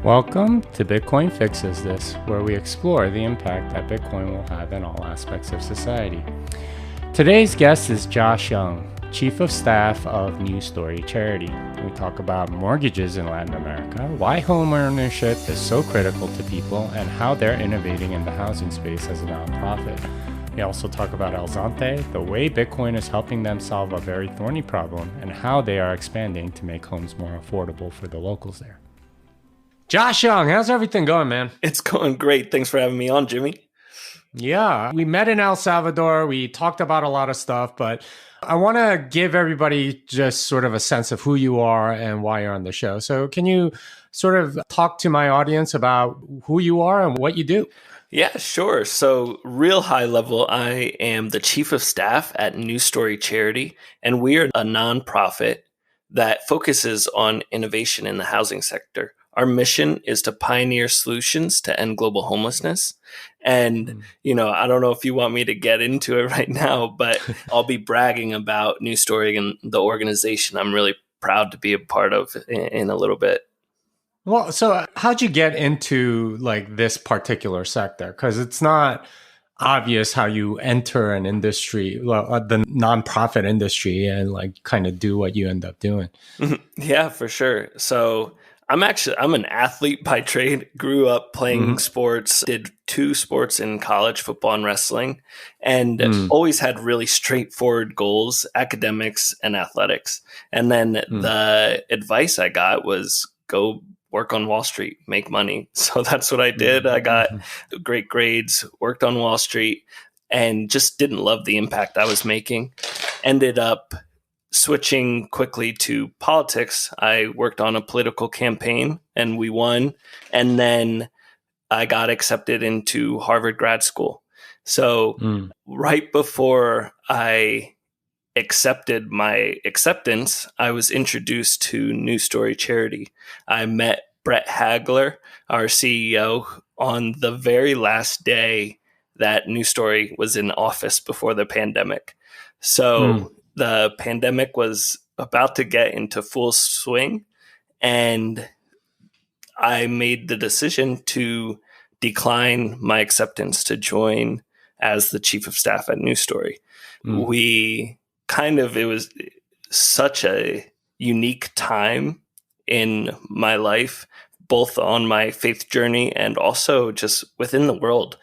Welcome to Bitcoin Fixes This, where we explore the impact that Bitcoin will have in all aspects of society. Today's guest is Josh Young, Chief of Staff of New Story Charity. We talk about mortgages in Latin America, why homeownership is so critical to people, and how they're innovating in the housing space as a nonprofit. We also talk about Zonte, the way Bitcoin is helping them solve a very thorny problem, and how they are expanding to make homes more affordable for the locals there. Josh Young, how's everything going, man? It's going great. Thanks for having me on, Jimmy. Yeah, we met in El Salvador. We talked about a lot of stuff, but I want to give everybody just sort of a sense of who you are and why you're on the show. So can you sort of talk to my audience about who you are and what you do? Yeah, sure. So real high level, I am the Chief of Staff at New Story Charity, and we are a nonprofit that focuses on innovation in the housing sector. Our mission is to pioneer solutions to end global homelessness. And, I don't know if you want me to get into it right now, but I'll be bragging about New Story and the organization I'm really proud to be a part of in a little bit. Well, so how'd you get into this particular sector? Because it's not obvious how you enter an industry, the nonprofit industry, and kind of do what you end up doing. Yeah, for sure. So I'm an athlete by trade, grew up playing sports, did 2 sports in college, football and wrestling, and always had really straightforward goals, academics and athletics. And then the advice I got was go work on Wall Street, make money. So that's what I did. I got great grades, worked on Wall Street, and just didn't love the impact I was making. Ended up switching quickly to politics. I worked on a political campaign and we won. And then I got accepted into Harvard grad school. So right before I accepted my acceptance, I was introduced to New Story Charity. I met Brett Hagler, our CEO, on the very last day that New Story was in office before the pandemic. So the pandemic was about to get into full swing, and I made the decision to decline my acceptance to join as the Chief of Staff at New Story. It was such a unique time in my life, both on my faith journey and also just within the world.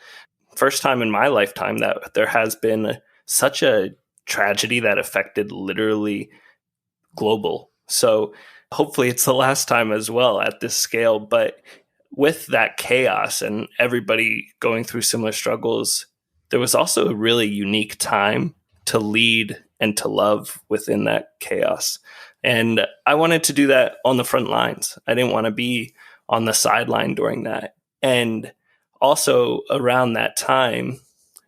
First time in my lifetime that there has been such a tragedy that affected literally global. So hopefully it's the last time as well at this scale. But with that chaos and everybody going through similar struggles, there was also a really unique time to lead and to love within that chaos. And I wanted to do that on the front lines. I didn't want to be on the sideline during that. And also around that time,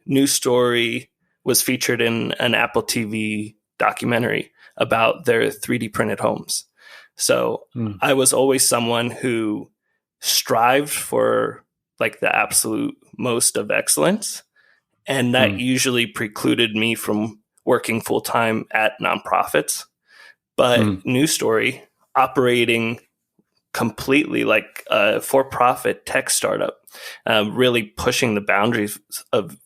New Story was featured in an Apple TV documentary about their 3D printed homes. So I was always someone who strived for the absolute most of excellence. And that usually precluded me from working full time at nonprofits. But New Story, operating completely like a for-profit tech startup, really pushing the boundaries of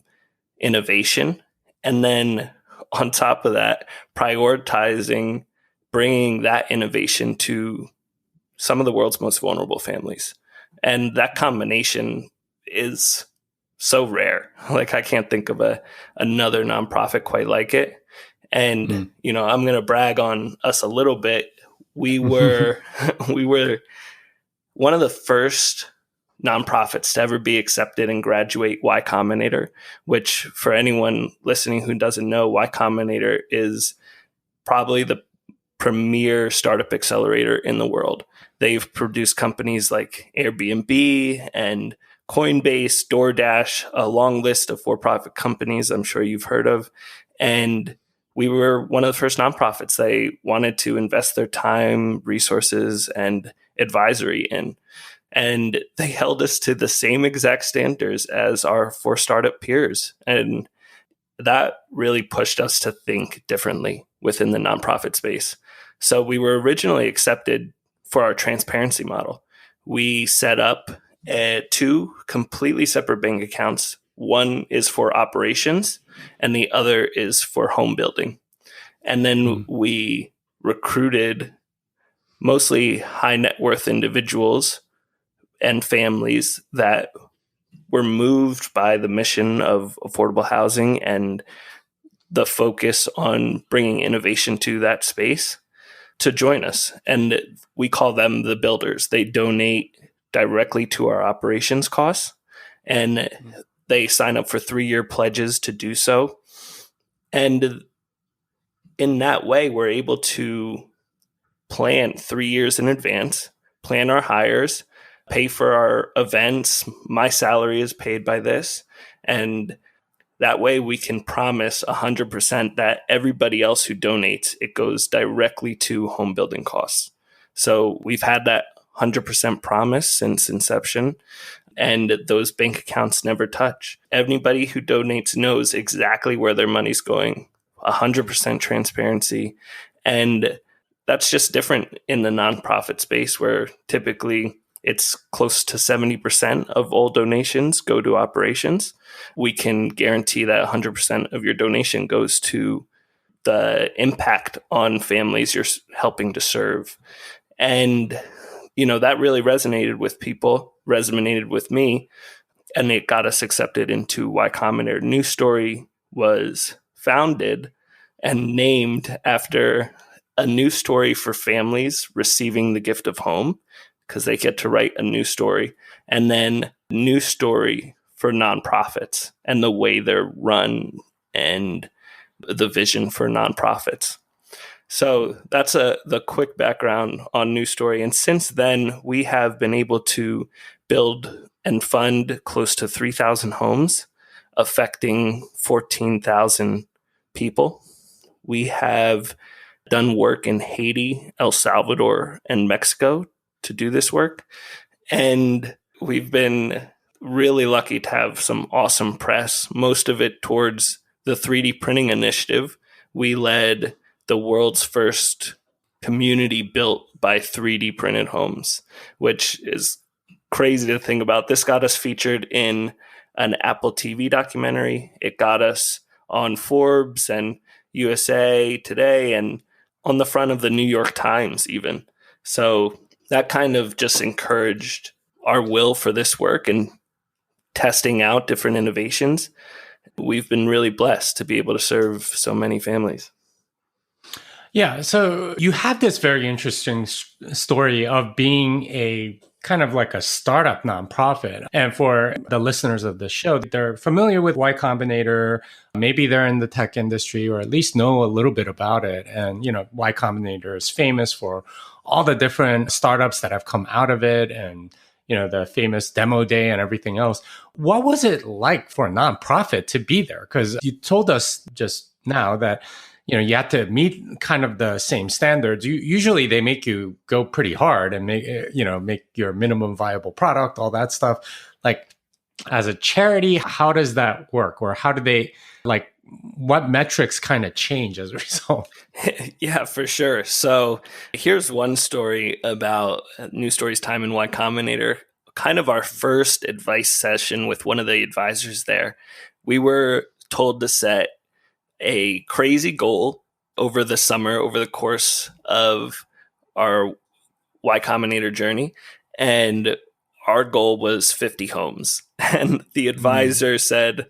innovation. And then on top of that, prioritizing bringing that innovation to some of the world's most vulnerable families. And that combination is so rare. I can't think of another nonprofit quite like it. And, I'm going to brag on us a little bit. We were one of the first nonprofits to ever be accepted and graduate Y Combinator, which for anyone listening who doesn't know, Y Combinator is probably the premier startup accelerator in the world. They've produced companies like Airbnb and Coinbase, DoorDash, a long list of for-profit companies I'm sure you've heard of. And we were one of the first nonprofits they wanted to invest their time, resources, and advisory in. And they held us to the same exact standards as our 4 startup peers. And that really pushed us to think differently within the nonprofit space. So we were originally accepted for our transparency model. we set up two completely separate bank accounts. One is for operations and the other is for home building. And then we recruited mostly high net worth individuals and families that were moved by the mission of affordable housing and the focus on bringing innovation to that space to join us. And we call them the builders. They donate directly to our operations costs, and they sign up for 3-year pledges to do so. And in that way, we're able to plan 3 years in advance, plan our hires, pay for our events. My salary is paid by this. And that way we can promise 100% that everybody else who donates, it goes directly to home building costs. So we've had that 100% promise since inception, and those bank accounts never touch. Anybody who donates knows exactly where their money's going, 100% transparency. And that's just different in the nonprofit space, where typically it's close to 70% of all donations go to operations. We can guarantee that 100% of your donation goes to the impact on families you're helping to serve. And, that really resonated with people, resonated with me, and it got us accepted into Y Combinator. New Story was founded and named after a new story for families receiving the gift of home, because they get to write a new story, and then new story for nonprofits and the way they're run and the vision for nonprofits. So that's the quick background on New Story. And since then, we have been able to build and fund close to 3,000 homes, affecting 14,000 people. We have done work in Haiti, El Salvador, and Mexico to do this work. And we've been really lucky to have some awesome press, most of it towards the 3D printing initiative. We led the world's first community built by 3D printed homes, which is crazy to think about. This got us featured in an Apple TV documentary. It got us on Forbes and USA Today and on the front of the New York Times even. So that kind of just encouraged our will for this work and testing out different innovations. We've been really blessed to be able to serve so many families. Yeah, so you have this very interesting story of being a kind of like a startup nonprofit. And for the listeners of the show, they're familiar with Y Combinator. Maybe they're in the tech industry or at least know a little bit about it. And, Y Combinator is famous for all the different startups that have come out of it and, the famous demo day and everything else. What was it like for a nonprofit to be there? Because you told us just now that you have to meet kind of the same standards. Usually they make you go pretty hard and make your minimum viable product, all that stuff. Like as a charity, how does that work? Or how do they what metrics kind of change as a result? Yeah, for sure. So here's one story about New Story's time in Y Combinator. Kind of our first advice session with one of the advisors there. We were told to set a crazy goal over the summer, over the course of our Y Combinator journey. And our goal was 50 homes. And the advisor said,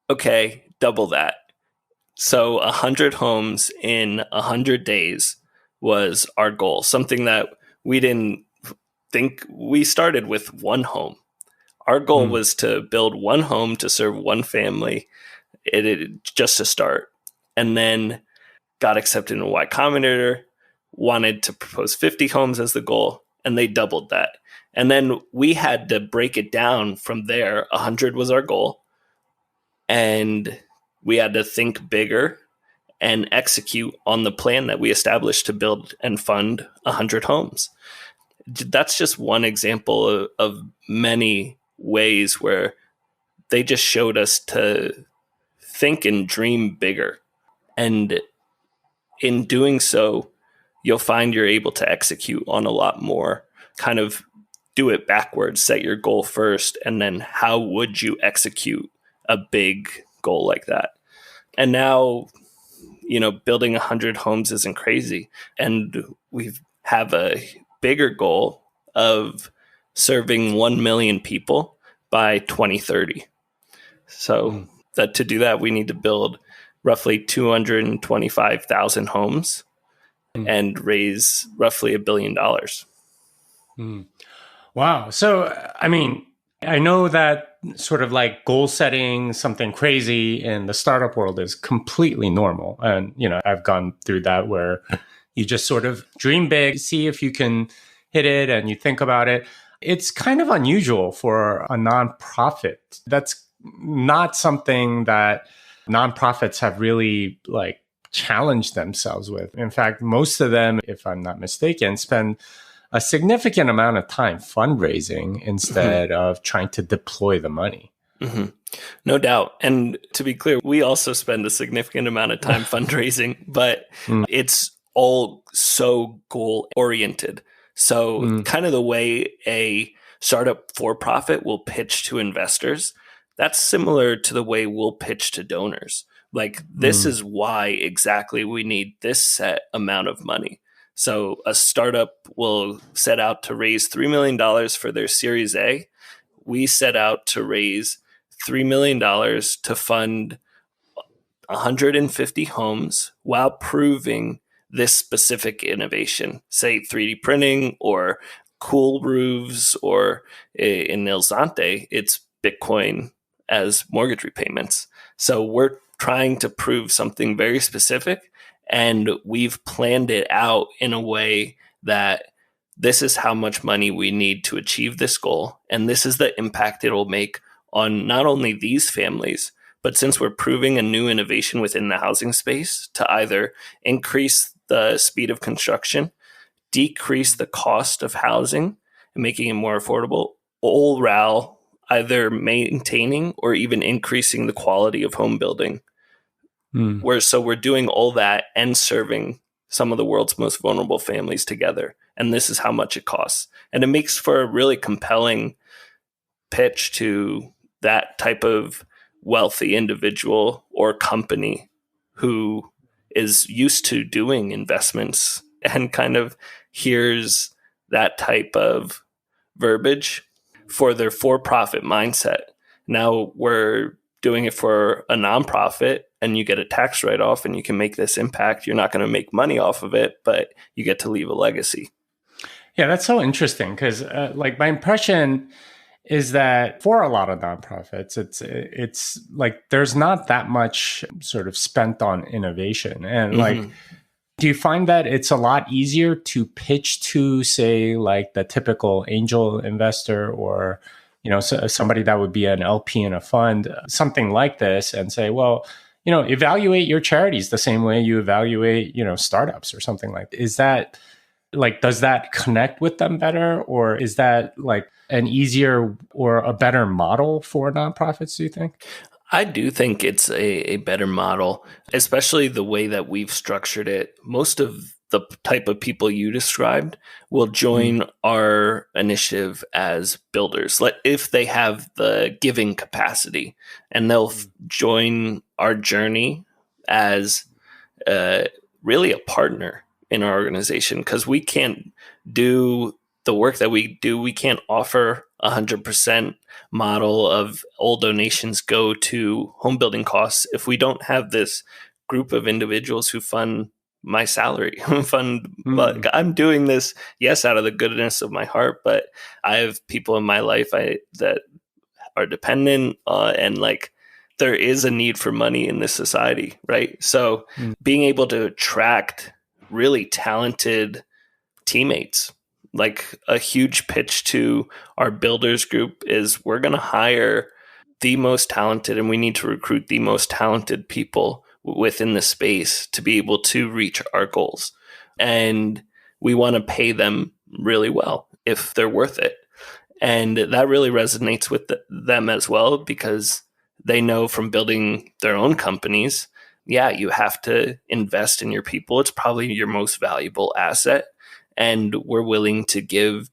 okay, double that. So 100 homes in 100 days was our goal. Something that we didn't think. We started with one home. Our goal was to build one home to serve one family. It just to start, and then got accepted in Y Combinator, wanted to propose 50 homes as the goal, and they doubled that. And then we had to break it down from there. 100 was our goal, and we had to think bigger and execute on the plan that we established to build and fund 100 homes. That's just one example of many ways where they just showed us to think and dream bigger. And in doing so, you'll find you're able to execute on a lot more. Kind of do it backwards, set your goal first, and then how would you execute a big goal like that? And now, building 100 homes isn't crazy. And we have a bigger goal of serving 1 million people by 2030. So that to do that, we need to build roughly 225,000 homes and raise roughly $1 billion. Wow. So, I mean, I know that sort of like goal setting something crazy in the startup world is completely normal. And, I've gone through that where you just sort of dream big, see if you can hit it, and you think about it. It's kind of unusual for a nonprofit. That's not something that nonprofits have really challenged themselves with. In fact, most of them, if I'm not mistaken, spend a significant amount of time fundraising instead of trying to deploy the money. Mm-hmm. No doubt. And to be clear, we also spend a significant amount of time fundraising, but it's all so goal oriented. So kind of the way a startup for-profit will pitch to investors, that's similar to the way we'll pitch to donors. Like, this is why exactly we need this set amount of money. So a startup will set out to raise $3 million for their Series A. We set out to raise $3 million to fund 150 homes while proving this specific innovation, say 3D printing or cool roofs, or in Zonte, it's Bitcoin as mortgage repayments. So we're trying to prove something very specific, and we've planned it out in a way that this is how much money we need to achieve this goal, and this is the impact it will make on not only these families, but since we're proving a new innovation within the housing space, to either increase the speed of construction, decrease the cost of housing, and making it more affordable, or either maintaining or even increasing the quality of home building. We're doing all that and serving some of the world's most vulnerable families together. And this is how much it costs. And it makes for a really compelling pitch to that type of wealthy individual or company who is used to doing investments and kind of hears that type of verbiage for their for-profit mindset. Now we're doing it for a nonprofit, and you get a tax write-off, and you can make this impact. You're not going to make money off of it, but you get to leave a legacy. Yeah, that's so interesting because my impression is that for a lot of nonprofits, it's like there's not that much sort of spent on innovation. And do you find that it's a lot easier to pitch to, say, like the typical angel investor, or somebody that would be an LP in a fund, something like this, and say, well, evaluate your charities the same way you evaluate, startups or something like that? Is that does that connect with them better, or is that an easier or a better model for nonprofits, do you think? I do think it's a better model, especially the way that we've structured it. Most of the type of people you described will join our initiative as builders, if they have the giving capacity, and they'll join our journey as really a partner in our organization, because we can't do the work that we do. We can't offer 100% model of all donations go to home building costs if we don't have this group of individuals who fund my salary, but I'm doing this, yes, out of the goodness of my heart, but I have people in my life that are dependent, and there is a need for money in this society, right? So being able to attract really talented teammates, a huge pitch to our builders group is we're going to hire the most talented, and we need to recruit the most talented people within the space to be able to reach our goals. And we want to pay them really well if they're worth it. And that really resonates with them as well, because they know from building their own companies, you have to invest in your people. It's probably your most valuable asset. And we're willing to give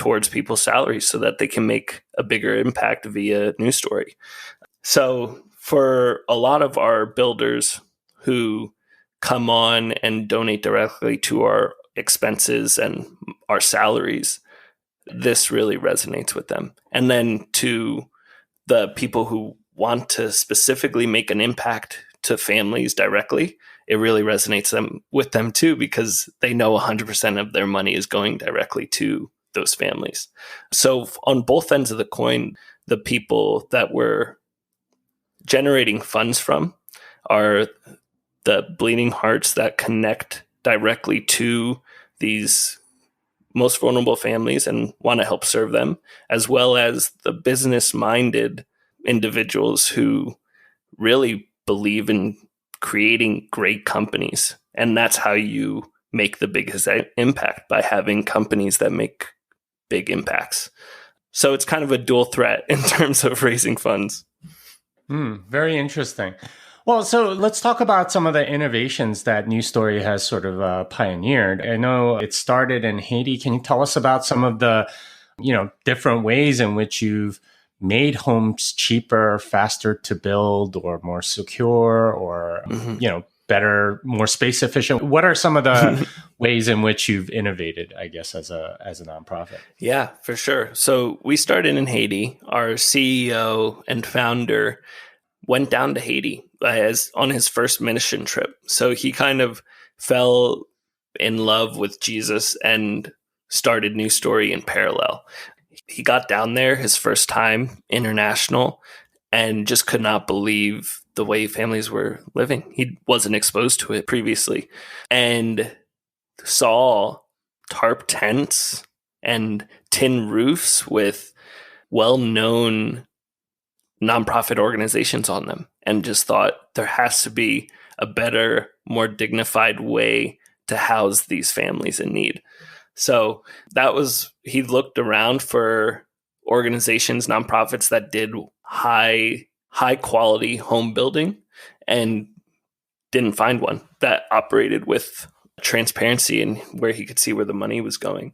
towards people's salaries so that they can make a bigger impact via news story. So for a lot of our builders who come on and donate directly to our expenses and our salaries, this really resonates with them. And then to the people who want to specifically make an impact to families directly, it really resonates with them too, because they know 100% of their money is going directly to those families. So on both ends of the coin, the people that we're generating funds from are the bleeding hearts that connect directly to these most vulnerable families and want to help serve them, as well as the business-minded individuals who really believe in creating great companies. And that's how you make the biggest impact, by having companies that make big impacts. So it's kind of a dual threat in terms of raising funds. Very interesting. Well, so let's talk about some of the innovations that News Story has sort of pioneered. I know it started in Haiti. Can you tell us about some of the, different ways in which you've made homes cheaper, faster to build, or more secure, or, better, more space efficient? What are some of the ways in which you've innovated, I guess, as a nonprofit? Yeah, for sure. So we started in Haiti. Our CEO and founder went down to Haiti on his first mission trip. So he kind of fell in love with Jesus and started News Story in parallel. He got down there his first time international and just could not believe the way families were living. He wasn't exposed to it previously, and saw tarp tents and tin roofs with well-known nonprofit organizations on them, and just thought there has to be a better, more dignified way to house these families in need. So he looked around for organizations, nonprofits that did high quality home building, and didn't find one that operated with transparency and where he could see where the money was going,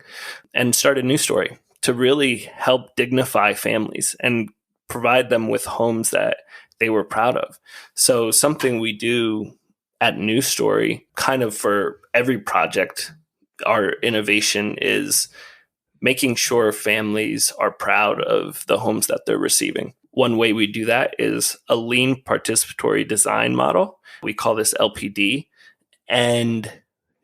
and started News Story to really help dignify families and provide them with homes that they were proud of. So something we do at News Story, kind of for every project, our innovation is making sure families are proud of the homes that they're receiving. One way we do that is a lean participatory design model. We call this LPD. And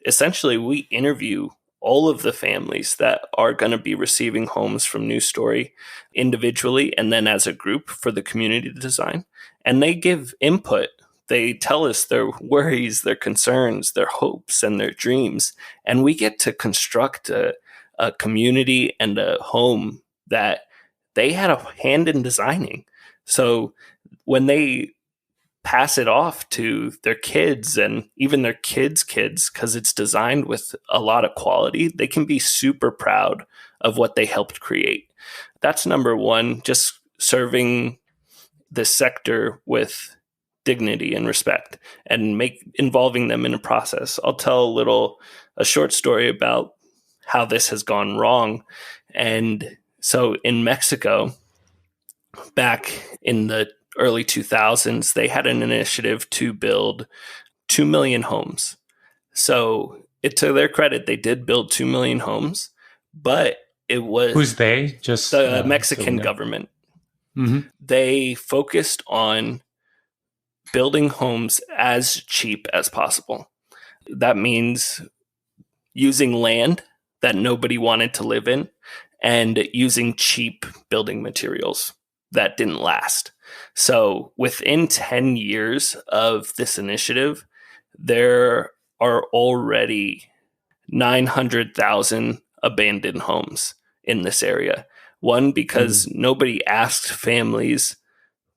essentially, we interview all of the families that are going to be receiving homes from News Story individually and then as a group for the community design. And they give input. They tell us their worries, their concerns, their hopes, and their dreams. And we get to construct a community and a home that they had a hand in designing. So when they pass it off to their kids and even their kids' kids, because it's designed with a lot of quality, they can be super proud of what they helped create. That's number one, just serving the sector with dignity and respect and involving them in a process. I'll tell a short story about how this has gone wrong. And so in Mexico, back in the early 2000s, they had an initiative to build 2 million homes. So to their credit, they did build 2 million homes, but it was... Who's they? Just the Mexican government. Mm-hmm. They focused on building homes as cheap as possible. That means using land that nobody wanted to live in and using cheap building materials that didn't last. So within 10 years of this initiative, there are already 900,000 abandoned homes in this area. One, because nobody asked families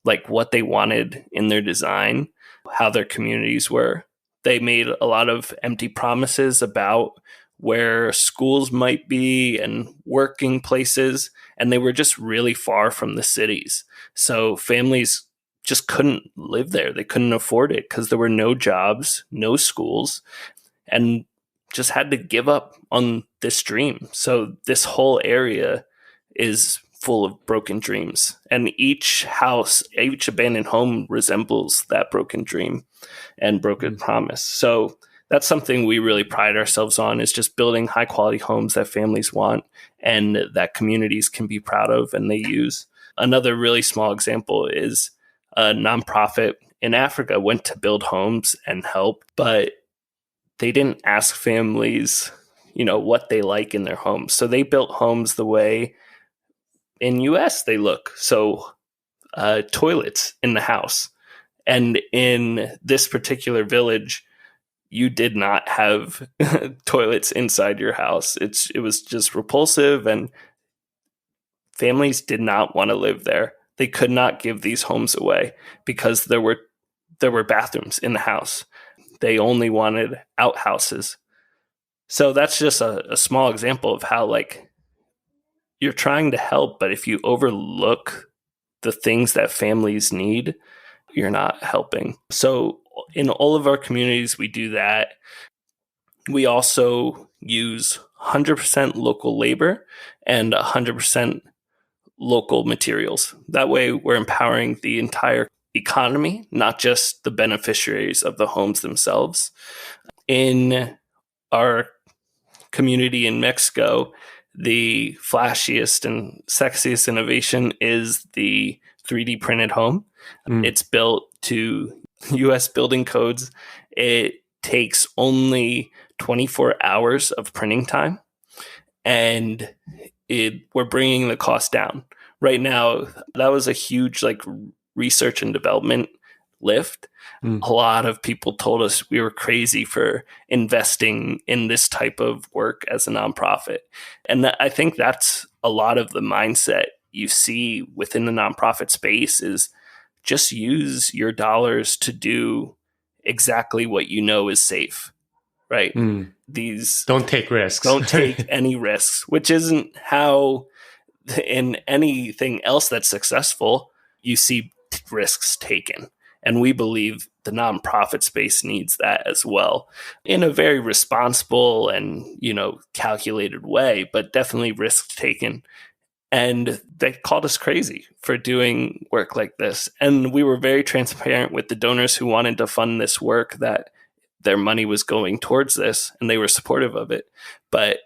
like what they wanted in their design, how their communities were. They made a lot of empty promises about where schools might be and working places, and they were just really far from the cities. So families just couldn't live there. They couldn't afford it because there were no jobs, no schools, and just had to give up on this dream. So this whole area is full of broken dreams. And each house, each abandoned home resembles that broken dream and broken promise. So that's something we really pride ourselves on, is just building high quality homes that families want and that communities can be proud of and they use. Another really small example is a nonprofit in Africa went to build homes and help, but they didn't ask families, what they like in their homes. So they built homes the way in US they look. So toilets in the house. And in this particular village, you did not have toilets inside your house. It was just repulsive, and families did not want to live there. They could not give these homes away because there were bathrooms in the house. They only wanted outhouses. So that's just a small example of how, like, you're trying to help, but if you overlook the things that families need, you're not helping. So in all of our communities, we do that. We also use 100% local labor and 100% local materials. That way, we're empowering the entire economy, not just the beneficiaries of the homes themselves. In our community in Mexico, the flashiest and sexiest innovation is the 3D printed home. It's built to US building codes. It takes only 24 hours of printing time, and we're bringing the cost down. Right now, that was a huge research and development lift. A lot of people told us we were crazy for investing in this type of work as a nonprofit. And I think that's a lot of the mindset you see within the nonprofit space, is just use your dollars to do exactly what you know is safe, right? Don't take risks. Don't take any risks, which isn't how in anything else that's successful you see risks taken. And we believe the nonprofit space needs that as well, in a very responsible and, calculated way, but definitely risk taken. And they called us crazy for doing work like this. And we were very transparent with the donors who wanted to fund this work, that their money was going towards this, and they were supportive of it. But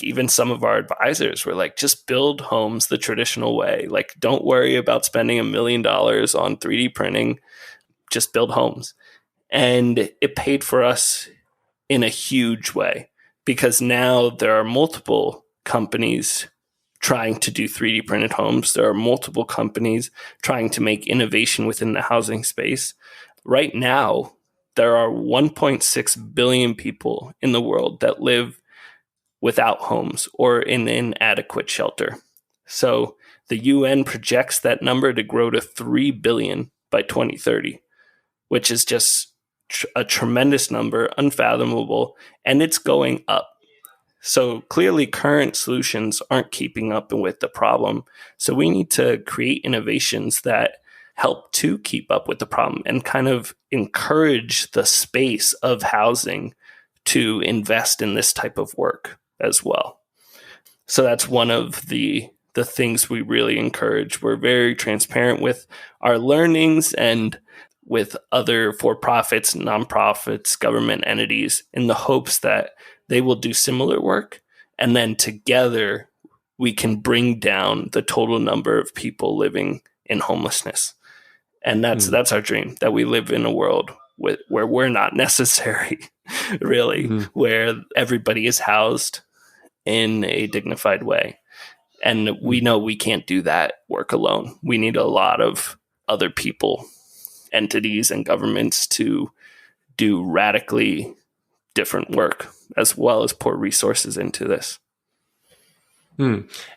even some of our advisors were like, just build homes the traditional way. Don't worry about spending $1 million on 3D printing. Just build homes. And it paid for us in a huge way, because now there are multiple companies trying to do 3D printed homes. There are multiple companies trying to make innovation within the housing space. Right now, there are 1.6 billion people in the world that live without homes or in inadequate shelter. So the UN projects that number to grow to 3 billion by 2030, which is just a tremendous number, unfathomable, and it's going up. So clearly current solutions aren't keeping up with the problem. So we need to create innovations that help to keep up with the problem and kind of encourage the space of housing to invest in this type of work as well. So that's one of the things we really encourage. We're very transparent with our learnings and with other for-profits, nonprofits, government entities, in the hopes that they will do similar work. And then together we can bring down the total number of people living in homelessness. And that's our dream, that we live in a world where we're not necessary, really, where everybody is housed in a dignified way. And we know we can't do that work alone. We need a lot of other people, entities, and governments to do radically different work, as well as pour resources into this.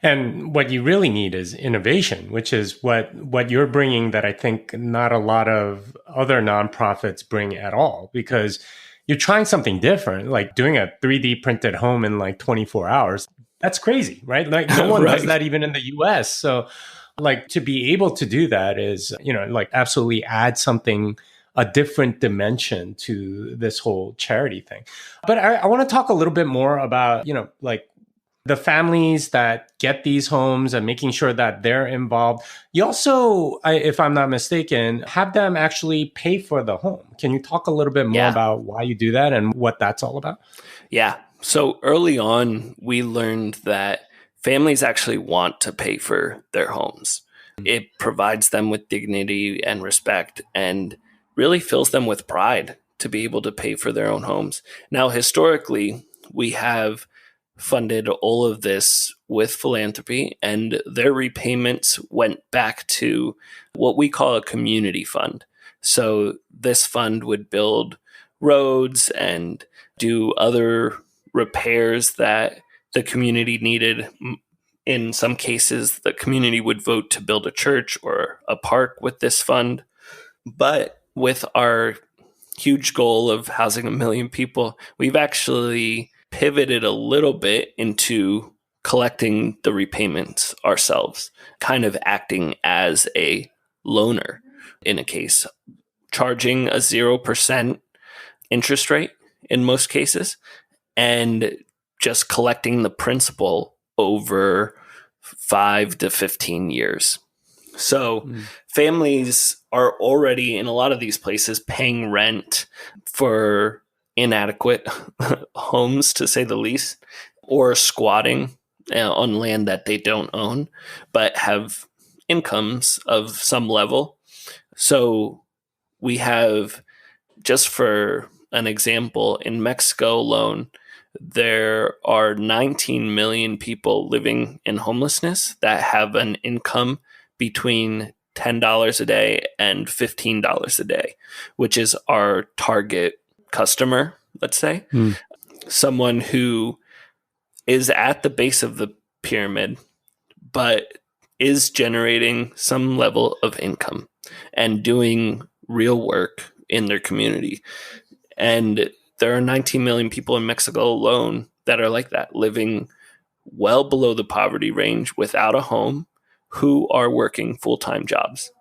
And what you really need is innovation, which is what you're bringing that I think not a lot of other nonprofits bring at all, because you're trying something different, like doing a 3D printed home in 24 hours. That's crazy, right? No one Right. does that even in the US. So to be able to do that is, absolutely add something a different dimension to this whole charity thing. But I want to talk a little bit more about, like the families that get these homes and making sure that they're involved. You also, if I'm not mistaken, have them actually pay for the home. Can you talk a little bit more about why you do that and what that's all about? Yeah. So early on, we learned that families actually want to pay for their homes. It provides them with dignity and respect and really fills them with pride to be able to pay for their own homes. Now, historically, we have funded all of this with philanthropy, and their repayments went back to what we call a community fund. So this fund would build roads and do other repairs that the community needed. In some cases, the community would vote to build a church or a park with this fund. But with our huge goal of housing 1 million people, we've actually pivoted a little bit into collecting the repayments ourselves, kind of acting as a loaner in a case, charging a 0% interest rate in most cases, and just collecting the principal over 5 to 15 years. So families are already in a lot of these places paying rent for inadequate homes, to say the least, or squatting on land that they don't own, but have incomes of some level. So we have, just for an example, in Mexico alone, there are 19 million people living in homelessness that have an income between $10 a day and $15 a day, which is our target customer, let's say. Someone who is at the base of the pyramid, but is generating some level of income and doing real work in their community. And there are 19 million people in Mexico alone that are like that, living well below the poverty range without a home, who are working full-time jobs.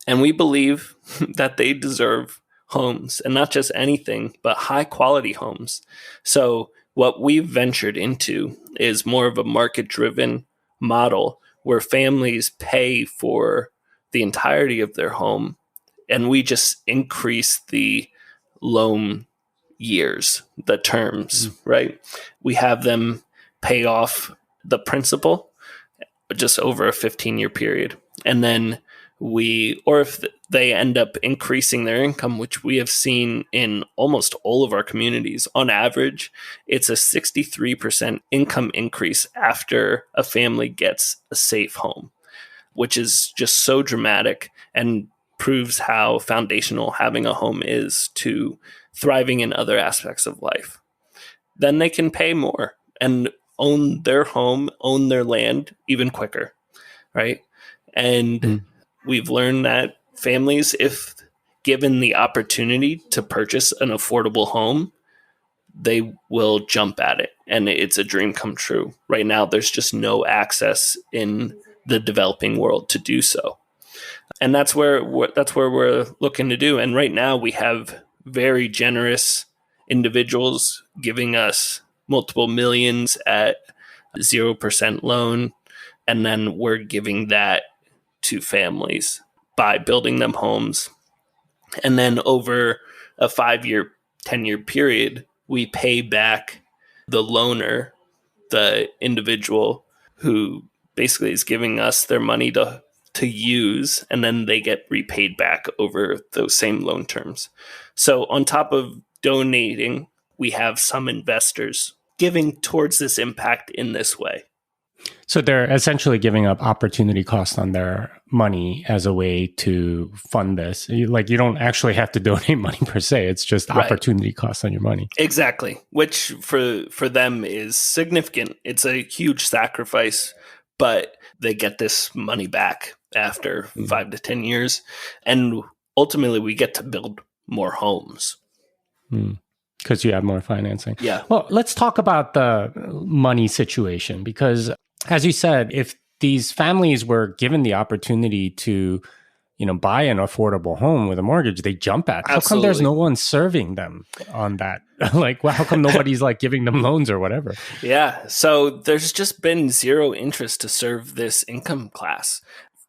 And we believe that they deserve homes, and not just anything, but high-quality homes. So what we've ventured into is more of a market-driven model where families pay for the entirety of their home, and we just increase the loan years, the terms, right? We have them pay off the principal just over a 15-year period. And then or if they end up increasing their income, which we have seen in almost all of our communities, on average, it's a 63% income increase after a family gets a safe home, which is just so dramatic and proves how foundational having a home is to thriving in other aspects of life. Then they can pay more and own their home, own their land even quicker, right? And we've learned that families, if given the opportunity to purchase an affordable home, they will jump at it. And it's a dream come true. Right now, there's just no access in the developing world to do so. And that's where we're looking to do. And right now we have very generous individuals giving us multiple millions at 0% loan. And then we're giving that to families by building them homes. And then over a 5-year, 10-year period, we pay back the loaner, the individual who basically is giving us their money to use, and then they get repaid back over those same loan terms. So on top of donating, we have some investors giving towards this impact in this way. So they're essentially giving up opportunity cost on their money as a way to fund this. You don't actually have to donate money per se. It's just opportunity cost on your money. Exactly, which for them is significant. It's a huge sacrifice, but they get this money back after 5 to 10 years. And ultimately, we get to build more homes. Because you have more financing. Yeah. Well, let's talk about the money situation, because as you said, if these families were given the opportunity to, buy an affordable home with a mortgage, they jump at. How come there's Absolutely. no one serving them on that? Like, well, how come nobody's like giving them loans or whatever? Yeah. So there's just been zero interest to serve this income class.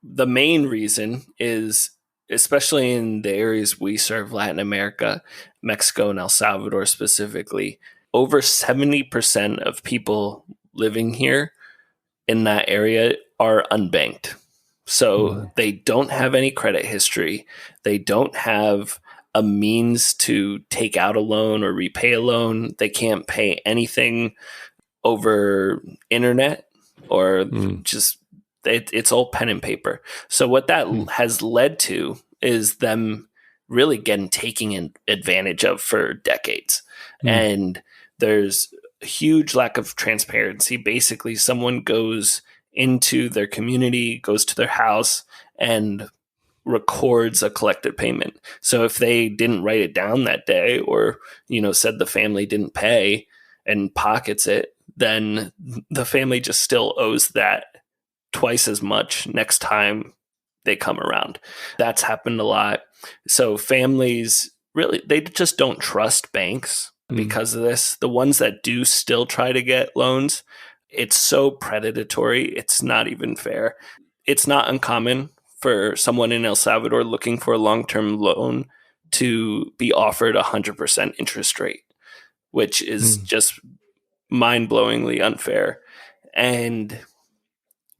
The main reason is, especially in the areas we serve, Latin America, Mexico, and El Salvador specifically, over 70% of people living here in that area are unbanked. So they don't have any credit history. They don't have a means to take out a loan or repay a loan. They can't pay anything over internet or just it's all pen and paper. So what that has led to is them really getting taken advantage of for decades. And there's a huge lack of transparency. Basically, someone goes into their community, goes to their house, and records a collected payment. So if they didn't write it down that day, or said the family didn't pay and pockets it, then the family just still owes that twice as much next time they come around. That's happened a lot. So families really, they just don't trust banks because of this. The ones that do still try to get loans, it's so predatory. It's not even fair. It's not uncommon for someone in El Salvador looking for a long-term loan to be offered 100% interest rate, which is just mind-blowingly unfair. And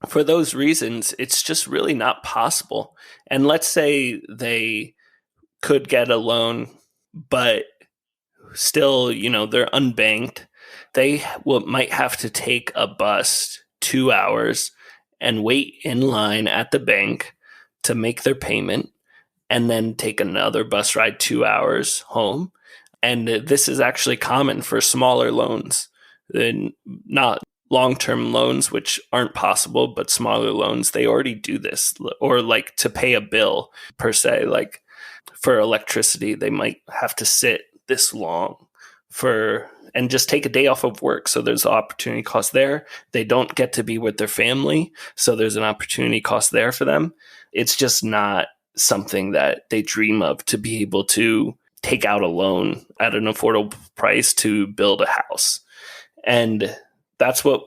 for those reasons, it's just really not possible. And let's say they could get a loan, but still, they're unbanked. They might have to take a bus 2 hours and wait in line at the bank to make their payment, and then take another bus ride 2 hours home. And this is actually common for smaller loans, and not long-term loans, which aren't possible, but smaller loans. They already do this. Or like to pay a bill per se, like for electricity, they might have to sit this long and just take a day off of work. So there's an opportunity cost there. They don't get to be with their family, so there's an opportunity cost there for them. It's just not something that they dream of, to be able to take out a loan at an affordable price to build a house. And that's what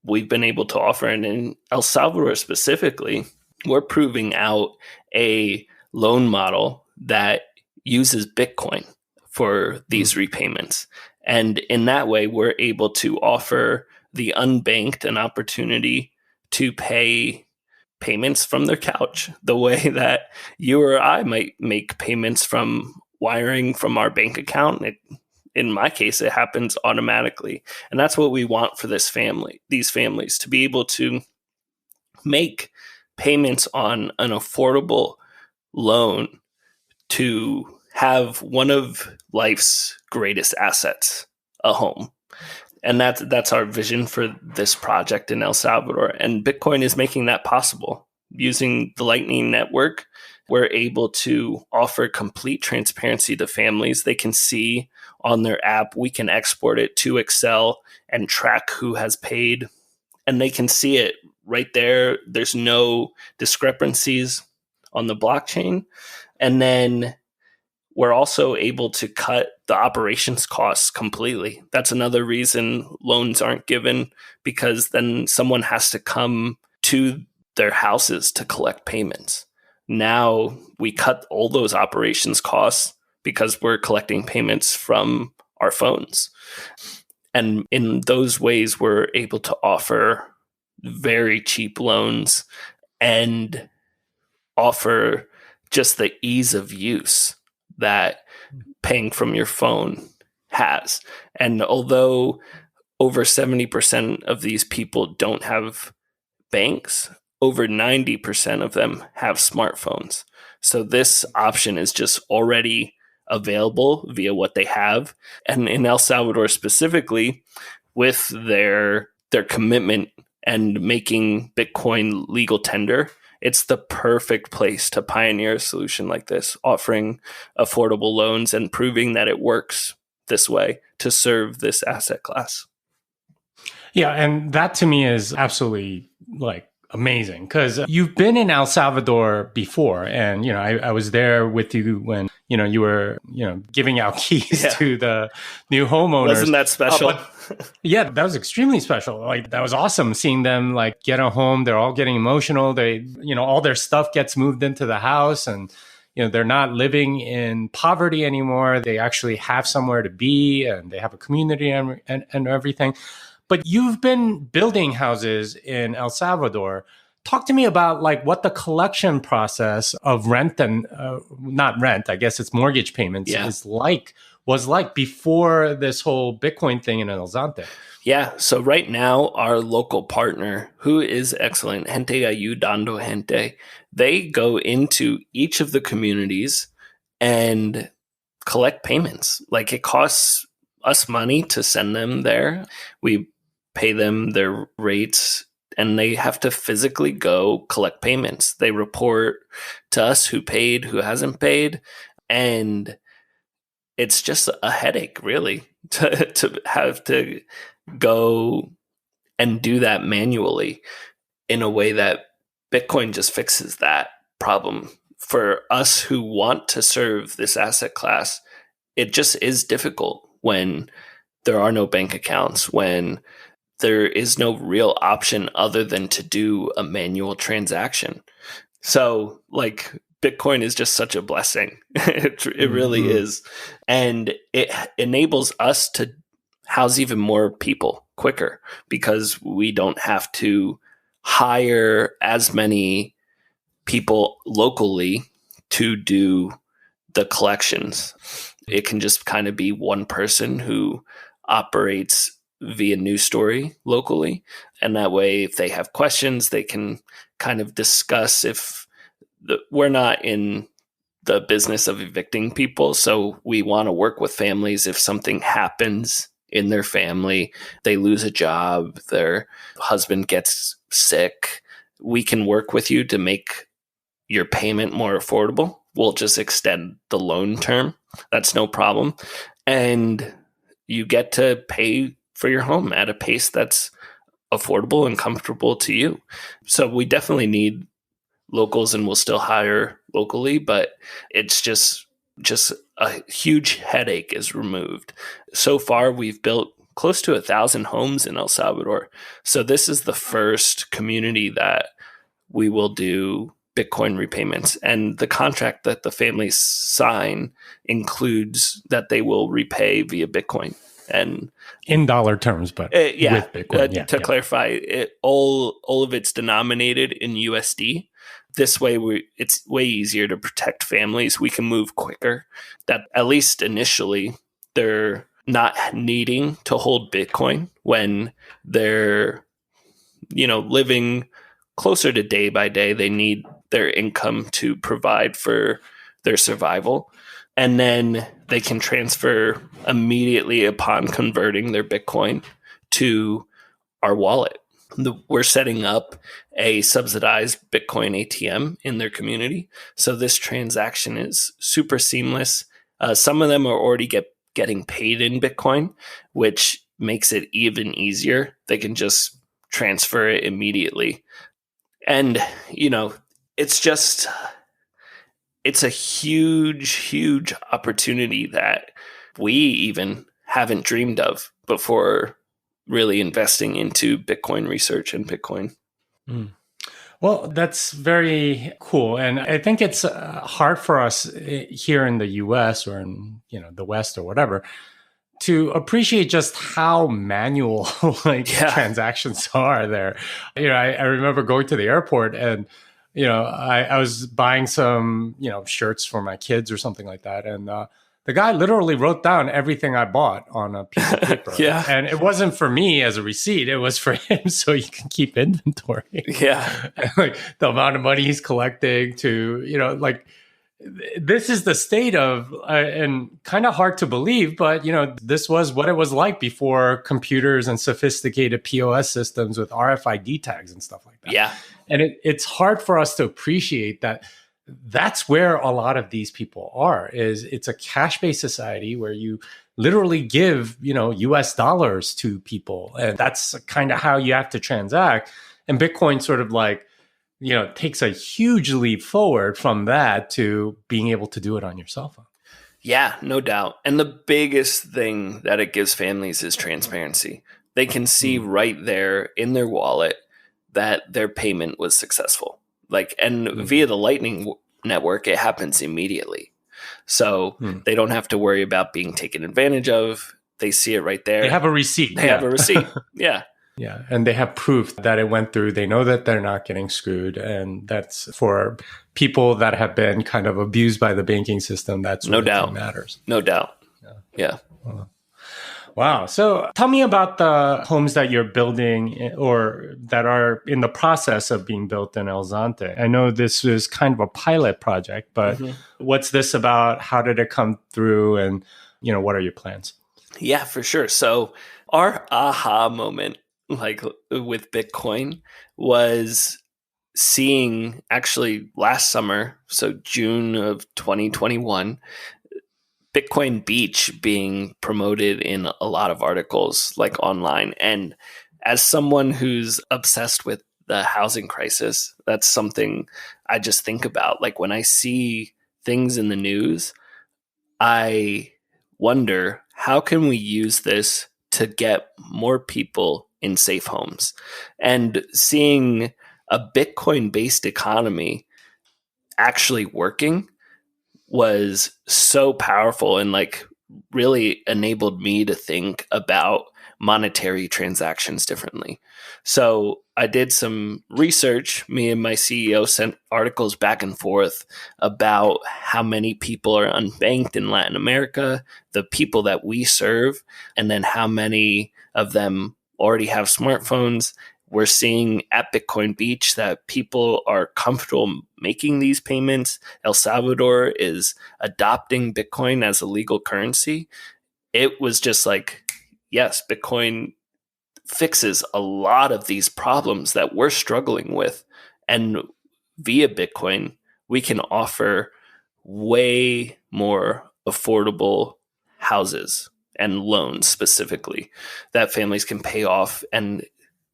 we've been able to offer. And in El Salvador specifically, we're proving out a loan model that uses Bitcoin for these repayments. And in that way, we're able to offer the unbanked an opportunity to pay payments from their couch, the way that you or I might make payments from wiring from our bank account. In my case, it happens automatically. And that's what we want for these families, to be able to make payments on an affordable loan, to have one of life's greatest assets, a home. And that's our vision for this project in El Salvador. And Bitcoin is making that possible. Using the Lightning Network, we're able to offer complete transparency to families. They can see on their app, we can export it to Excel and track who has paid. And they can see it right there. There's no discrepancies on the blockchain. And then we're also able to cut the operations costs completely. That's another reason loans aren't given, because then someone has to come to their houses to collect payments. Now we cut all those operations costs because we're collecting payments from our phones. And in those ways, we're able to offer very cheap loans and offer just the ease of use that paying from your phone has. And although over 70% of these people don't have banks, over 90% of them have smartphones. So this option is just already available via what they have. And in El Salvador specifically, with their commitment and making Bitcoin legal tender, it's the perfect place to pioneer a solution like this, offering affordable loans and proving that it works this way to serve this asset class. Yeah, and that to me is absolutely like amazing, because you've been in El Salvador before, and I was there with you when you were giving out keys Yeah. to the new homeowners. Wasn't that special? Yeah, that was extremely special. Like, that was awesome seeing them like get a home. They're all getting emotional. They, all their stuff gets moved into the house, and they're not living in poverty anymore. They actually have somewhere to be, and they have a community and everything. But you've been building houses in El Salvador. Talk to me about like what the collection process of rent and not rent, I guess it's mortgage payments was like before this whole Bitcoin thing in El Zonte. Yeah. So right now, our local partner, who is excellent, Gente Ayudando Gente, they go into each of the communities and collect payments. Like, it costs us money to send them there. We pay them their rates, and they have to physically go collect payments. They report to us who paid, who hasn't paid, and it's just a headache, really, to have to go and do that manually, in a way that Bitcoin just fixes that problem. For us who want to serve this asset class, it just is difficult when there are no bank accounts, when there is no real option other than to do a manual transaction. So, like, Bitcoin is just such a blessing. It really is. And it enables us to house even more people quicker, because we don't have to hire as many people locally to do the collections. It can just kind of be one person who operates via news story locally. And that way, if they have questions, they can kind of discuss. If we're not in the business of evicting people, so we want to work with families. If something happens in their family, they lose a job, their husband gets sick, we can work with you to make your payment more affordable. We'll just extend the loan term. That's no problem. And you get to pay for your home at a pace that's affordable and comfortable to you. So we definitely need locals, and we'll still hire locally, but it's just a huge headache is removed. So far, we've built close to 1,000 homes in El Salvador. So this is the first community that we will do Bitcoin repayments. And the contract that the families sign includes that they will repay via Bitcoin. And in dollar terms, but with Bitcoin. To clarify, all of it's denominated in USD. This way, it's way easier to protect families. We can move quicker. That, at least initially, they're not needing to hold Bitcoin when they're, living closer to day by day. They need their income to provide for their survival. And then they can transfer immediately upon converting their Bitcoin to our wallet. We're setting up a subsidized Bitcoin ATM in their community. So this transaction is super seamless. Some of them are already getting paid in Bitcoin, which makes it even easier. They can just transfer it immediately. And, it's a huge, huge opportunity that we even haven't dreamed of before really investing into Bitcoin research and Bitcoin. Well, that's very cool. And I think it's hard for us here in the US or in, the West or whatever, to appreciate just how manual transactions are there. I remember going to the airport and, I was buying some, shirts for my kids or something like that. And the guy literally wrote down everything I bought on a piece of paper. Yeah. And it wasn't for me as a receipt. It was for him so he can keep inventory. Yeah. And, like, the amount of money he's collecting to, this is the state of, and kind of hard to believe, but, this was what it was like before computers and sophisticated POS systems with RFID tags and stuff like that. Yeah. And it's hard for us to appreciate that that's where a lot of these people are. It's a cash-based society where you literally give, US dollars to people. And that's kind of how you have to transact. And Bitcoin sort of like, takes a huge leap forward from that to being able to do it on your cell phone. Yeah, no doubt. And the biggest thing that it gives families is transparency. They can see right there in their wallet that their payment was successful. And via the Lightning network, it happens immediately. So they don't have to worry about being taken advantage of. They see it right there. They have a receipt. They have a receipt. Yeah. Yeah. And they have proof that it went through. They know that they're not getting screwed. And that's for people that have been kind of abused by the banking system. That's no doubt matters. No doubt. Yeah. Wow. So tell me about the homes that you're building or that are in the process of being built in El Zonte. I know this is kind of a pilot project, but what's this about? How did it come through? And, what are your plans? Yeah, for sure. So our aha moment, with Bitcoin, was seeing actually last summer, so June of 2021, Bitcoin Beach being promoted in a lot of articles online. And as someone who's obsessed with the housing crisis, that's something I just think about. When I see things in the news, I wonder, how can we use this to get more people in safe homes? And seeing a Bitcoin-based economy actually working was so powerful and really enabled me to think about monetary transactions differently. So I did some research. Me and my CEO sent articles back and forth about how many people are unbanked in Latin America, the people that we serve, and then how many of them already have smartphones. We're seeing at Bitcoin Beach that people are comfortable making these payments. El Salvador is adopting Bitcoin as a legal currency. It was just yes, Bitcoin fixes a lot of these problems that we're struggling with. And via Bitcoin, we can offer way more affordable houses and loans specifically that families can pay off and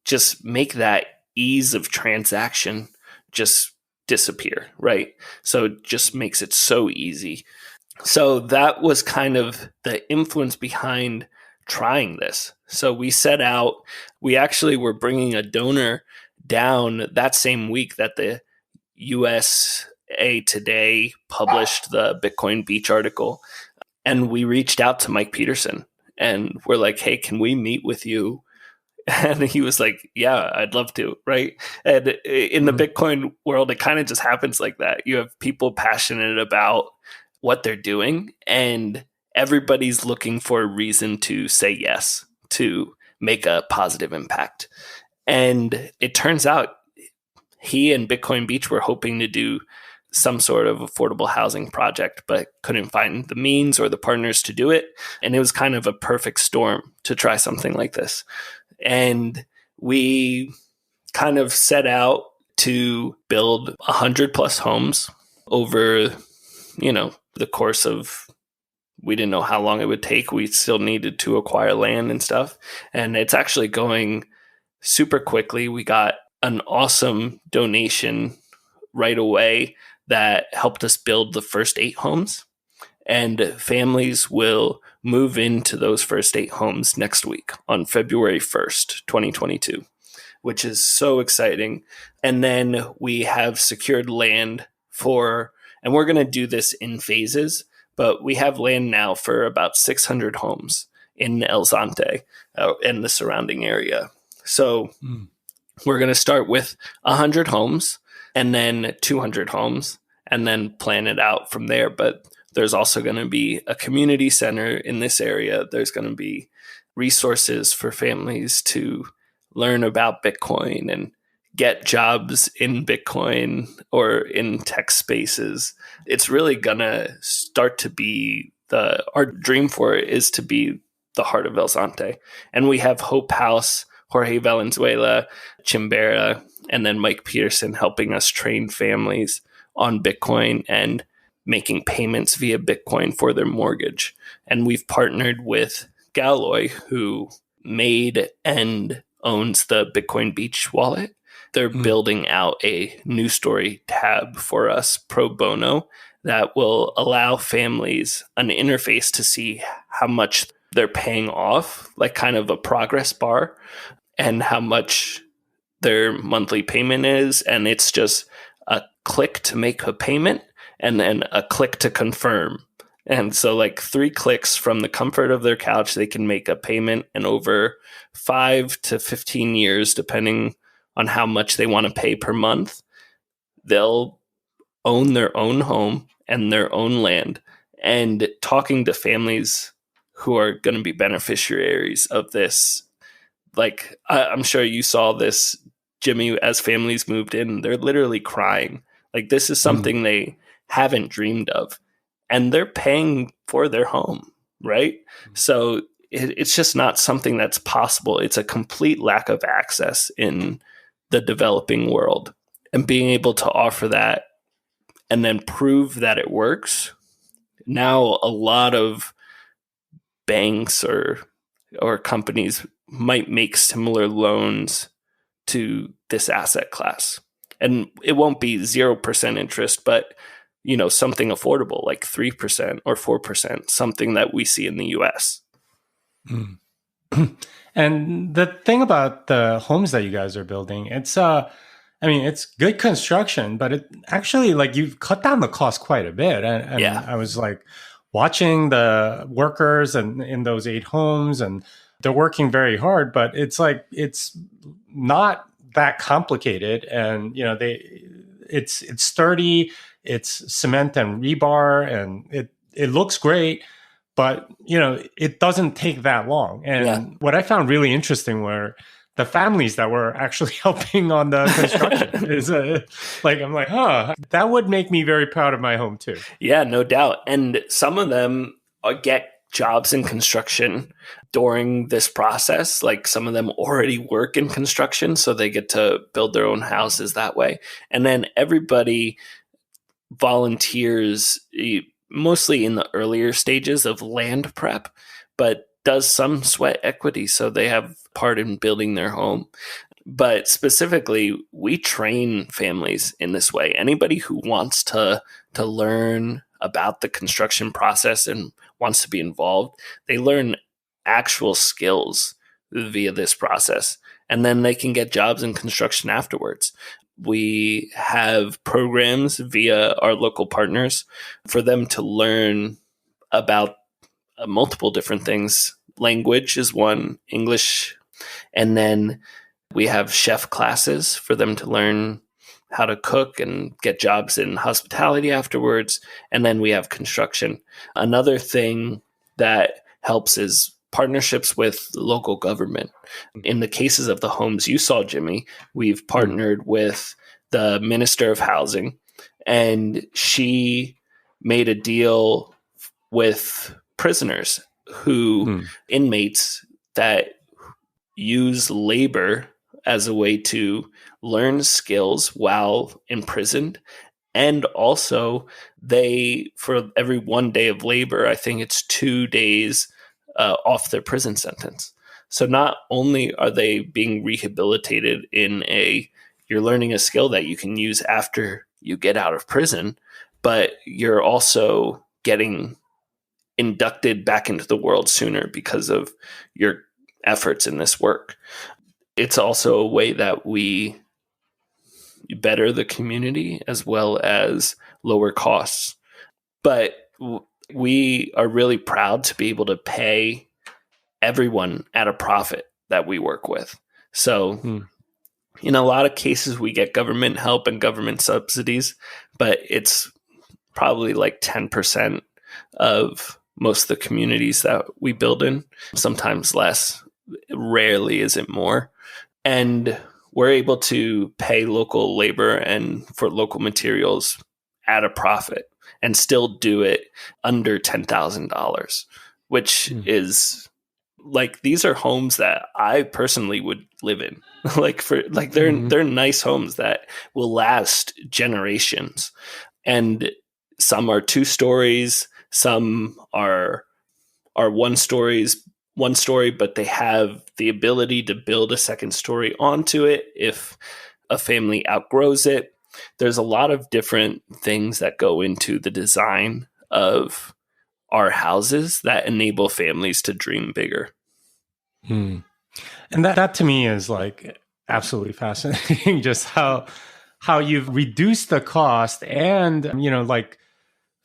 just make that ease of transaction just disappear, right? So it just makes it so easy. So that was kind of the influence behind trying this. So we set out, we actually were bringing a donor down that same week that the USA Today published the Bitcoin Beach article. And we reached out to Mike Peterson and we're like, hey, can we meet with you? And he was like, yeah, I'd love to, right? And in the Bitcoin world, it kind of just happens like that. You have people passionate about what they're doing, and everybody's looking for a reason to say yes, to make a positive impact. And it turns out he and Bitcoin Beach were hoping to do some sort of affordable housing project, but couldn't find the means or the partners to do it. And it was kind of a perfect storm to try something like this. And we kind of set out to build 100 plus homes over, the course of, we didn't know how long it would take. We still needed to acquire land and stuff. And it's actually going super quickly. We got an awesome donation right away that helped us build the first 8 homes. And families will move into those first 8 homes next week on February 1st, 2022, which is so exciting. And then we have secured land and we're going to do this in phases, but we have land now for about 600 homes in El Zonte and the surrounding area. So we're going to start with 100 homes and then 200 homes and then plan it out from there. But there's also going to be a community center in this area. There's going to be resources for families to learn about Bitcoin and get jobs in Bitcoin or in tech spaces. It's really going to start to be our dream for it is to be the heart of El Zonte. And we have Hope House, Jorge Valenzuela, Chimbera, and then Mike Peterson helping us train families on Bitcoin and making payments via Bitcoin for their mortgage. And we've partnered with Galloy, who made and owns the Bitcoin Beach wallet. They're building out a new story tab for us pro bono that will allow families an interface to see how much they're paying off, like kind of a progress bar, and how much their monthly payment is. And it's just a click to make a payment and then a click to confirm. And so, like 3 clicks from the comfort of their couch, they can make a payment, and over 5 to 15 years, depending on how much they want to pay per month, they'll own their own home and their own land. And talking to families who are going to be beneficiaries of this, like I'm sure you saw this, Jimmy, as families moved in, they're literally crying. Like this is something they haven't dreamed of, and they're paying for their home, right? So it's just not something that's possible. It's a complete lack of access in the developing world, and being able to offer that and then prove that it works. Now, a lot of banks or companies might make similar loans to this asset class. And it won't be 0% interest, but something affordable like 3% or 4%, something that we see in the US. And the thing about the homes that you guys are building, it's it's good construction, but it actually, like, you've cut down the cost quite a bit. And Yeah. I was like watching the workers and in those 8 homes, and they're working very hard, but it's like, it's not that complicated. And, it's sturdy, it's cement and rebar, and it looks great, but, it doesn't take that long. And what I found really interesting were the families that were actually helping on the construction. is I'm like, that would make me very proud of my home too. Yeah, no doubt. And some of them get jobs in construction during this process. Like some of them already work in construction, so they get to build their own houses that way. And then everybody volunteers mostly in the earlier stages of land prep, but does some sweat equity, so they have part in building their home. But specifically, we train families in this way. Anybody who wants to learn about the construction process and wants to be involved, they learn actual skills via this process, and then they can get jobs in construction afterwards. We have programs via our local partners for them to learn about multiple different things. Language is one, English, and then we have chef classes for them to learn how to cook and get jobs in hospitality afterwards. And then we have construction. Another thing that helps is partnerships with local government. In the cases of the homes you saw, Jimmy, we've partnered with the Minister of Housing, and she made a deal with prisoners inmates that use labor as a way to learn skills while imprisoned. And also, for every 1 day of labor, I think it's 2 days off their prison sentence. So not only are they being rehabilitated you're learning a skill that you can use after you get out of prison, but you're also getting inducted back into the world sooner because of your efforts in this work. It's also a way that we better the community as well as lower costs. But we are really proud to be able to pay everyone at a profit that we work with. So in a lot of cases, we get government help and government subsidies, but it's probably like 10% of most of the communities that we build in, sometimes less. Rarely is it more. And we're able to pay local labor and for local materials at a profit and still do it under $10,000, which is like, these are homes that I personally would live in. They're nice homes that will last generations. And some are 2 stories, some are 1 story, but they have the ability to build a second story onto it if a family outgrows it. There's a lot of different things that go into the design of our houses that enable families to dream bigger. Hmm. And that to me is like absolutely fascinating, just how you've reduced the cost and, like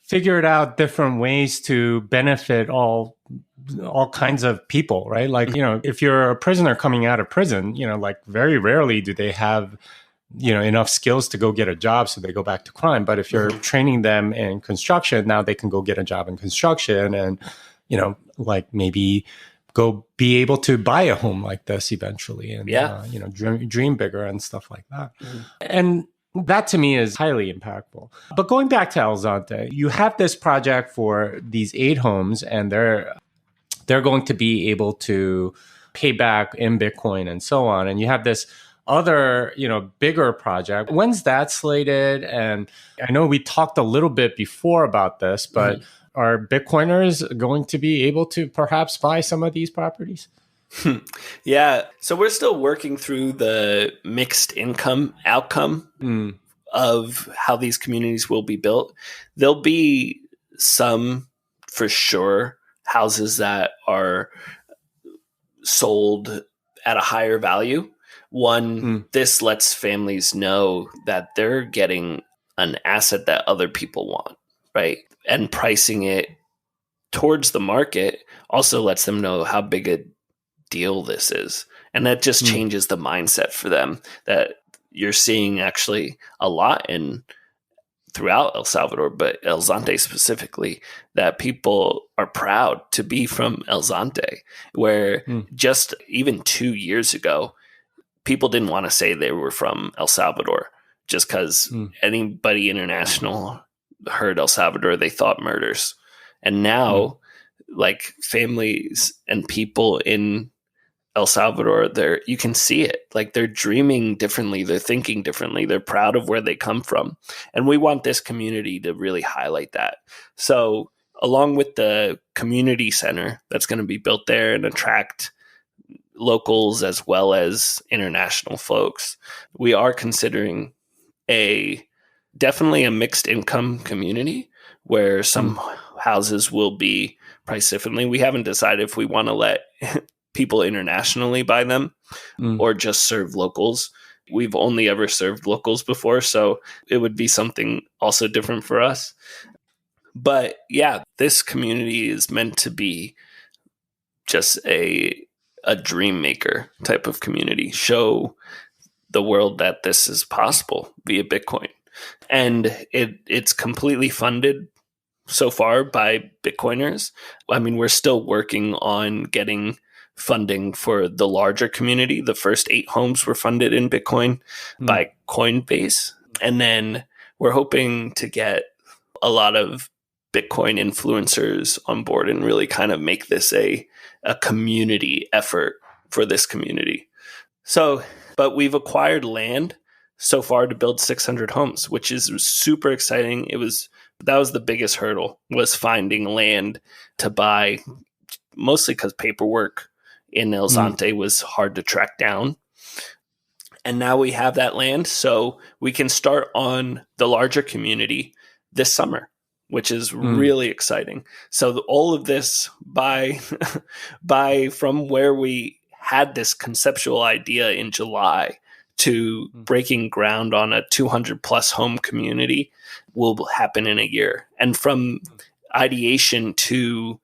figured out different ways to benefit all kinds of people, right? Like, if you're a prisoner coming out of prison, like very rarely do they have, enough skills to go get a job, so they go back to crime. But if you're training them in construction, now they can go get a job in construction and, like maybe go be able to buy a home like this eventually and, dream bigger and stuff like that. And that to me is highly impactful. But going back to El Zonte, you have this project for these 8 homes, and they're going to be able to pay back in Bitcoin and so on. And you have this other, bigger project. When's that slated? And I know we talked a little bit before about this, but are Bitcoiners going to be able to perhaps buy some of these properties? Yeah. So we're still working through the mixed income outcome of how these communities will be built. There'll be some, for sure, houses that are sold at a higher value. This lets families know that they're getting an asset that other people want, right? And pricing it towards the market also lets them know how big a deal this is. And that just changes the mindset for them that you're seeing actually a lot throughout El Salvador, but El Zonte specifically, that people are proud to be from El Zonte, where just even 2 years ago, people didn't want to say they were from El Salvador just because anybody international heard El Salvador, they thought murders. And now, like families and people in El Salvador, you can see it. Like they're dreaming differently, they're thinking differently, they're proud of where they come from. And we want this community to really highlight that. So along with the community center that's going to be built there and attract locals as well as international folks, we are considering definitely a mixed income community where some houses will be priced differently. We haven't decided if we want to let people internationally buy them or just serve locals. We've only ever served locals before, so it would be something also different for us. But yeah, this community is meant to be just a dream maker type of community, show the world that this is possible via Bitcoin. And it's completely funded so far by Bitcoiners. I mean, we're still working on getting funding for the larger community. The first 8 homes were funded in Bitcoin by Coinbase. And then we're hoping to get a lot of Bitcoin influencers on board and really kind of make this a community effort for this community. So, but we've acquired land so far to build 600 homes, which is super exciting. That was the biggest hurdle, was finding land to buy, mostly because paperwork in El Zonte was hard to track down. And now we have that land, so we can start on the larger community this summer, which is really exciting. So all of this by from where we had this conceptual idea in July to breaking ground on a 200 plus home community will happen in a year. And from ideation to,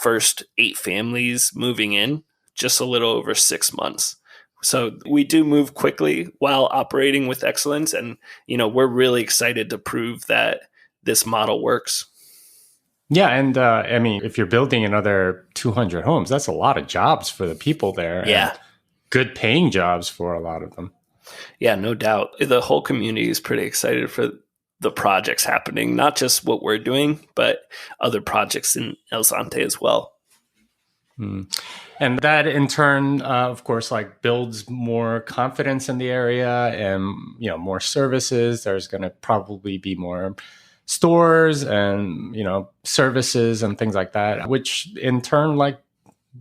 first 8 families moving in, just a little over 6 months. So we do move quickly while operating with excellence. And, we're really excited to prove that this model works. Yeah. And I mean, if you're building another 200 homes, that's a lot of jobs for the people there. Yeah. And good paying jobs for a lot of them. Yeah, no doubt. The whole community is pretty excited for the projects happening, not just what we're doing, but other projects in El Zonte as well. And that in turn, of course, like builds more confidence in the area and, more services. There's going to probably be more stores and, services and things like that, which in turn, like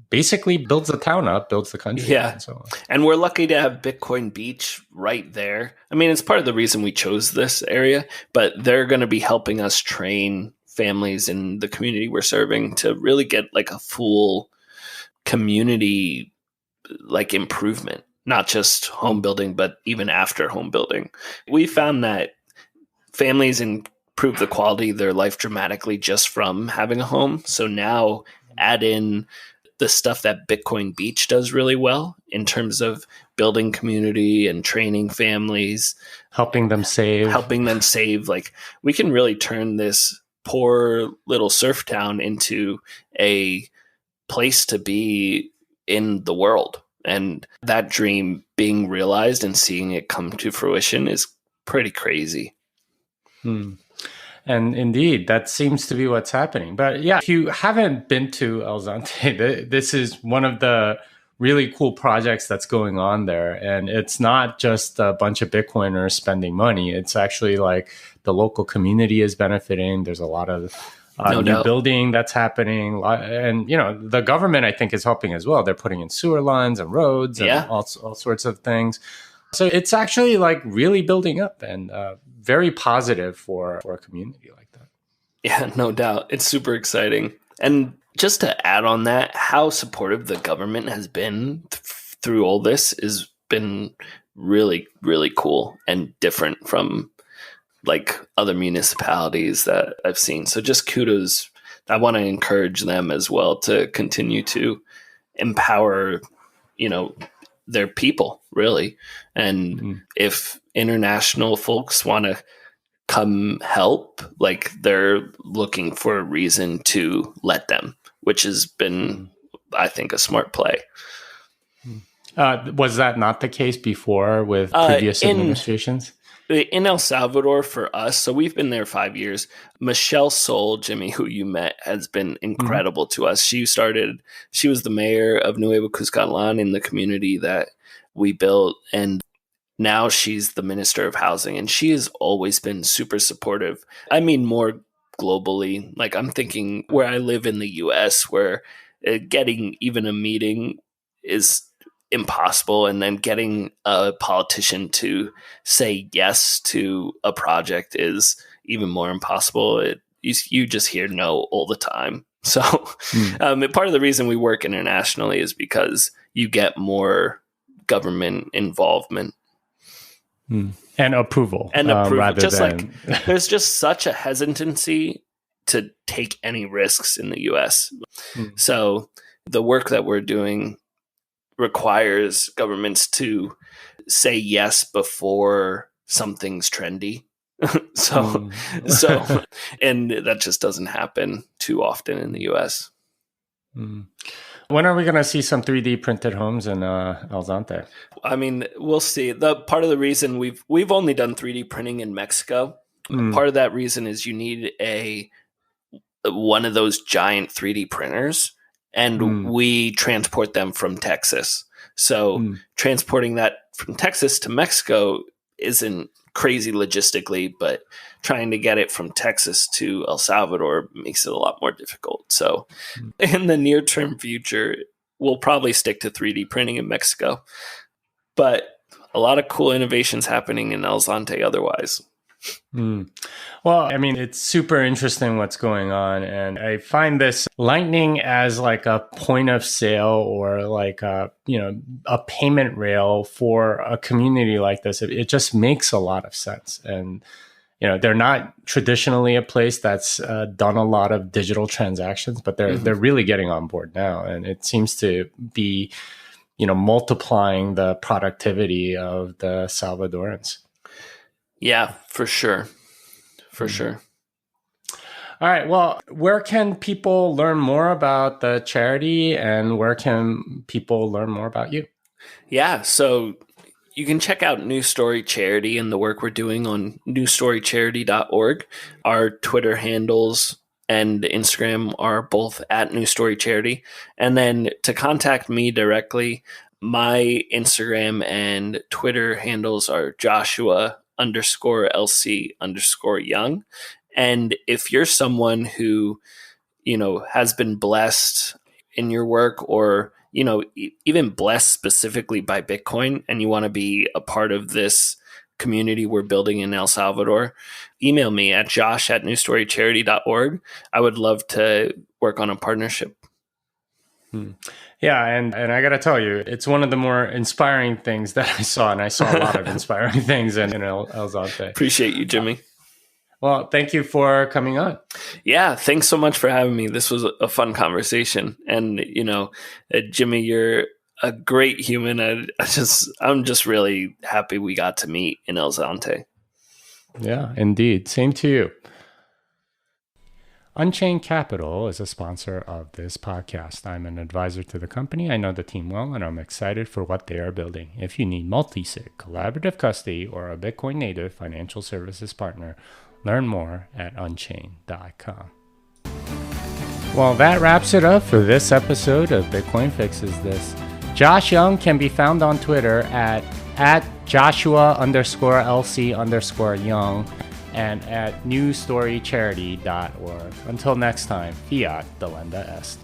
basically builds the town up, builds the country up, Yeah. and so on. And we're lucky to have Bitcoin Beach right there. I mean, it's part of the reason we chose this area, but they're going to be helping us train families in the community we're serving to really get like a full community like improvement, not just home building, but even after home building. We found that families improve the quality of their life dramatically just from having a home. So now add in the stuff that Bitcoin Beach does really well in terms of building community and training families, helping them save. Like, we can really turn this poor little surf town into a place to be in the world. And that dream being realized and seeing it come to fruition is pretty crazy. And indeed, that seems to be what's happening. But yeah, if you haven't been to El Zonte, this is one of the really cool projects that's going on there. And it's not just a bunch of Bitcoiners spending money. It's actually like the local community is benefiting. There's a lot of new building that's happening. And, the government, I think, is helping as well. They're putting in sewer lines and roads and all sorts of things. So it's actually like really building up and very positive for a community like that. Yeah, no doubt. It's super exciting. And just to add on that, how supportive the government has been through all this has been really, really cool and different from like other municipalities that I've seen. So just kudos. I want to encourage them as well to continue to empower, their people, really. And if international folks want to come help, like, they're looking for a reason to let them, which has been, I think, a smart play. Was that not the case before with previous administrations? In El Salvador, for us, so we've been there 5 years. Michelle Sol, Jimmy, who you met, has been incredible to us. She was the mayor of Nuevo Cuscatlan in the community that we built, and now she's the minister of housing, and she has always been super supportive. I mean, more globally, like, I'm thinking where I live in the US, where getting even a meeting is impossible, and then getting a politician to say yes to a project is even more impossible. You just hear no all the time. So part of the reason we work internationally is because you get more government involvement and approval, there's just such a hesitancy to take any risks in the US. So the work that we're doing requires governments to say yes before something's trendy. So and that just doesn't happen too often in the US. When are we going to see some 3D printed homes in El Zonte? I mean, we'll see. The part of the reason we've only done 3D printing in Mexico. Part of that reason is you need one of those giant 3D printers, and we transport them from Texas. So transporting that from Texas to Mexico isn't crazy logistically, but trying to get it from Texas to El Salvador makes it a lot more difficult. So in the near term future, we'll probably stick to 3D printing in Mexico, but a lot of cool innovations happening in El Zonte otherwise. Well, I mean, it's super interesting what's going on. And I find this Lightning as like a point of sale or like a payment rail for a community like this. It just makes a lot of sense. And, they're not traditionally a place that's done a lot of digital transactions, but they're really getting on board now. And it seems to be, multiplying the productivity of the Salvadorans. Yeah, for sure. For sure. All right. Well, where can people learn more about the charity, and where can people learn more about you? Yeah. So you can check out New Story Charity and the work we're doing on newstorycharity.org. Our Twitter handles and Instagram are both at New Story Charity. And then to contact me directly, my Instagram and Twitter handles are Joshua_LC_Young. And if you're someone who, has been blessed in your work, or even blessed specifically by Bitcoin, and you want to be a part of this community we're building in El Salvador, email me at josh@newstorycharity.org. I would love to work on a partnership. Yeah, and I got to tell you, it's one of the more inspiring things that I saw, and I saw a lot of inspiring things in El Zonte. Appreciate you, Jimmy. Well, thank you for coming on. Yeah, thanks so much for having me. This was a fun conversation. And, Jimmy, you're a great human. I'm just really happy we got to meet in El Zonte. Yeah, indeed. Same to you. Unchained Capital is a sponsor of this podcast. I'm an advisor to the company. I know the team well, and I'm excited for what they are building. If you need multi-sig, collaborative custody, or a Bitcoin native financial services partner, learn more at unchained.com. Well, that wraps it up for this episode of Bitcoin Fixes This. Josh Young can be found on Twitter at Joshua_LC_Young and at newstorycharity.org. Until next time, fiat delenda est.